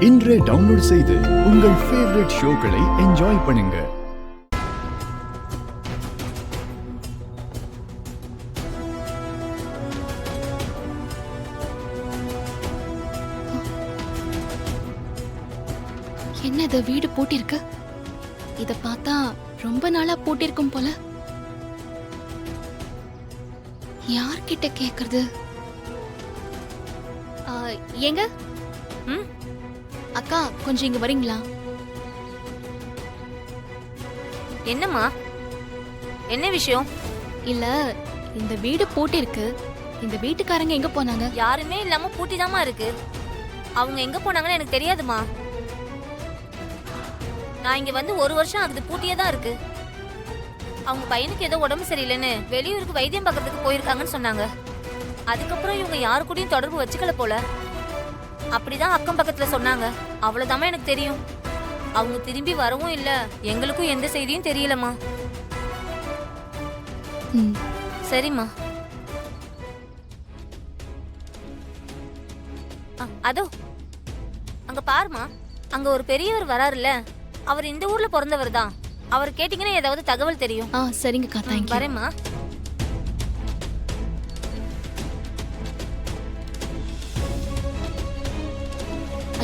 இன்றே டவுன்லோட் செய்து உங்கள் ஃபேவரட் ஷோக்களை என்ஜாய் பண்ணுங்க. என்ன இது வீடு பூட்டிருக்கு? இத பார்த்தா ரொம்ப நாளா பூட்டிருக்கும் போல. யார்கிட்ட கேக்குறது? ஏங்க அக்கா, கொஞ்சம் இங்க வரீங்களா? என்னம்மா, என்ன விஷயம்? இல்ல, இந்த வீடு பூட்டிருக்கு. இந்த வீட்டுக்காரங்க எங்க போனாங்க? யாருமே இல்லாம பூட்டிதாம்மா இருக்கு. அவங்க எங்க போனாங்கன்னு எனக்கு தெரியாதுமா. நான் இங்க வந்து 1 வருஷம் ஆகுது, பூட்டியே தான் இருக்கு. அவங்க பையனுக்கு ஏதோ உடம்பு சரியில்லைன்னு வெளியூருக்கு வைத்தியம் பார்க்கறதுக்கு போயிருக்காங்கன்னு சொன்னாங்க. அதுக்கப்புறம் இவங்க யாரு கூடயும் தொடர்பு வச்சுக்கல போல. அப்படிதான் அக்கம் பக்கத்துல சொன்னாங்க. அவ்வளவுதாம்மா எனக்கு தெரியும். அவங்க திரும்பி வரவும் இல்ல, எங்களுக்கும் எந்த செய்தியும் தெரியலம்மா. சரிம்மா. அதோ அங்க பாருமா, அங்க ஒரு பெரியவர் வராருல்ல, அவர் இந்த ஊர்ல பிறந்தவர் தான். அவர் கேட்டீங்கன்னா ஏதாவது தகவல் தெரியும். சரிங்கக்கா, தேங்க்யூ. வரேம்மா.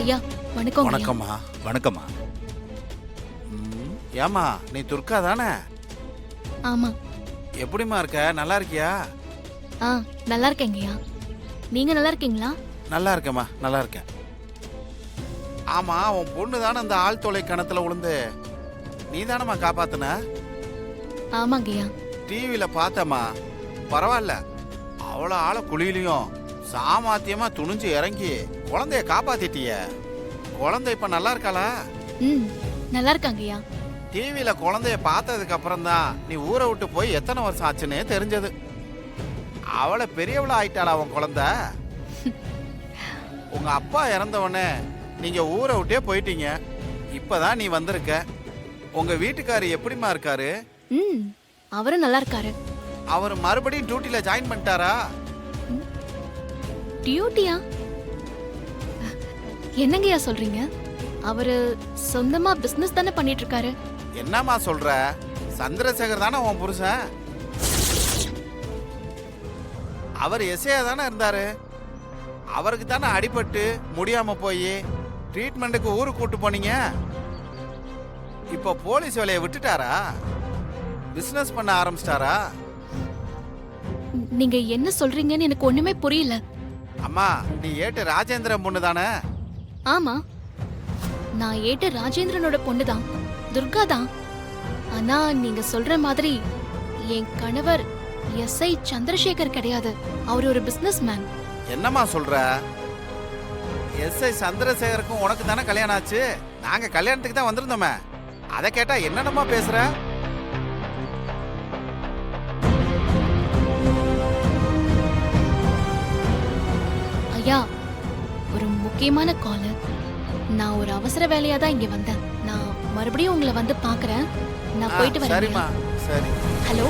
ஐயா, வணக்கம். வணக்கம்மா. வணக்கம்மா. ஏமா, நீ துர்கா தானே? ஆமா. எப்படிமா இருக்க? நல்லா இருக்கியா? நல்லா இருக்கேங்கய்யா. நீங்க நல்லா இருக்கீங்களா? நல்லா இருக்கேம்மா, நல்லா இருக்கேன். ஆமா, உன் பொண்ணு தானே அந்த ஆழ்துளை கிணத்துல விழுந்து நீ தானம்மா காப்பாத்துன? ஆமாங்கய்யா. டிவியில பார்த்தம்மா. பரவாயில்ல, அவ்வளோ ஆள குழியிலையும் சாமாத்தியமா துணிஞ்சு இறங்கி குழந்தைய காப்பாத்திட்டிய. குழந்தை இப்ப நல்லா இருக்காளா? நல்லா இருக்காங்கய்யா. டிவியில குழந்தைய பார்த்ததுக்கு அப்புறம் தான் நீ ஊரை விட்டு போய் எத்தனை வருஷம் ஆச்சுன்னு தெரிஞ்சது. அவளை பெரியவளா ஆயிட்டாளா உன் குழந்தை? உங்க அப்பா இறந்தவொடனே நீங்க ஊரை விட்டே போயிட்டீங்க. இப்பதான் நீ வந்திருக்க. உங்க வீட்டுக்காரு எப்படிமா இருக்காரு? அவரும் நல்லா இருக்காரு. அவர் மறுபடியும் டியூட்டில ஜாயின் பண்ணிட்டாரா? டியூட்டியா? என்னங்கய்யா சொல்றீங்க? அவரு சொந்தமா பிசினஸ் தானே பண்ணிட்டு இருக்காரு. என்னம்மா சொல்ற? சந்திரசேகர் தானே உன் புருஷன்? அவர் எஸ்ஐயா தானே இருந்தாரு. அவருக்கு தானே அடிபட்டு முடியாம போய் ட்ரீட்மெண்ட்டுக்கு ஊருக்கு கூட்டு போனீங்க. இப்போ போலீஸ் வேலையை விட்டுட்டாரா? பிசினஸ் பண்ண ஆரம்பிச்சிட்டாரா? நீங்க என்ன சொல்றீங்கன்னு எனக்கு ஒண்ணுமே புரியல. அம்மா, நீ ஏட்டு ராஜேந்திரன் பொண்ணு தானே? ஆமா, நான் ஏட்டு ராஜேந்திரனோட பொண்ணுதான், துர்கா தான். ஆனா நீங்க சொல்ற மாதிரி என் கணவர் எஸ்ஐ சந்திரசேகர் கிடையாது. அவர் ஒரு பிசினஸ் மேன். என்னம்மா சொல்ற? எஸ்ஐ சந்திரசேகருக்கும் உனக்கு தானே கல்யாணம் ஆச்சு. நாங்க கல்யாணத்துக்கு தான் வந்திருந்தோமே. அதை கேட்டா என்னென்னமா பேசுற? ஐயா, ஒரு முக்கியமான கால். நான் ஒரு அவசர வேலையா தான் இங்க வந்தேன். நான் மறுபடியும் உங்களை வந்து பாக்குறேன். நான் போயிட்டு வரேன். சரிம்மா, சரி. ஹலோ.